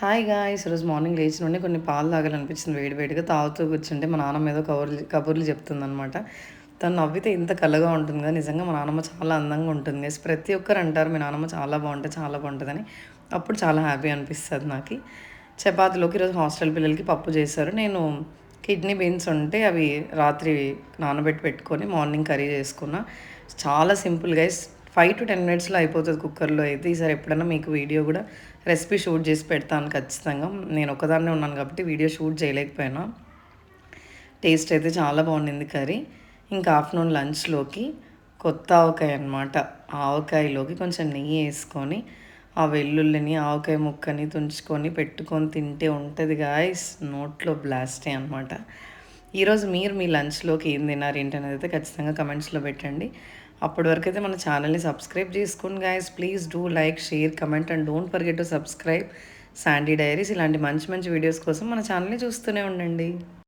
Hi guys! ఈరోజు morning లేచిన వెంటనే కొన్ని పాలు తాగాలనిపించింది వేడివేడిగా. తాగుతూ కూర్చుంటే మా నాన్నమ్మ ఏదో కబుర్లు చెప్తుందనమాట. తను నవ్వితే ఇంత కళగా ఉంటుంది కదా! నిజంగా మా నాన్నమ్మ చాలా అందంగా ఉంటుంది గైస్. ప్రతి ఒక్కరు అంటారు మీ నాన్నమ్మ చాలా బావుంటదని. అప్పుడు చాలా హ్యాపీ అనిపిస్తది నాకి. చపాతీలోకి ఈరోజు హాస్టల్ పిల్లలకి పప్పు చేశారు. నేను కిడ్నీ బీన్స్ ఉంటే అవి రాత్రి నానబెట్టి పెట్టుకొని మార్నింగ్ కర్రీ చేసుకున్నా. చాలా సింపుల్ గైస్. 5-10 మినిట్స్‌లో అయిపోతది కుక్కర్‌లో అయితే. ఈసారి ఎప్పుడైనా మీకు వీడియో గూడా రెసిపీ షూట్ చేసి పెడతాను ఖచ్చితంగా. నేను ఒక్కదాన్నే ఉన్నాను కాబట్టి వీడియో షూట్ చేయలేకపోయినా. టేస్ట్ అయితే చాలా బాగుండింది కర్రీ. ఇంకా ఆఫ్టర్‌నూన్ లంచ్‌లోకి కొత్త ఆవకాయ అనమాట. ఆవకాయలోకి కొంచెం నెయ్యి ఏసుకొని, ఆ వెల్లుల్లిని, ఆవకాయ ముక్కని తుంచుకొని పెట్టుకొని తింటే ఉంటది గాయ్స్. నోట్లో బ్లాస్టే అనమాట. ఈరోజు మీరు మీ లంచ్‌లోకి ఏం తిన్నారు ఏంటనేదైతే ఖచ్చితంగా కమెంట్స్‌లో పెట్టండి. అప్పటి వరకైతే మన ఛానల్‌ని సబ్స్క్రైబ్ చేసుకోండి guys. Please do like, share, comment and don't forget to subscribe Sandy diaries. ఇలాంటి మంచి మంచి వీడియోస్ కోసం మన ఛానల్‌ని చూస్తూనే ఉండండి.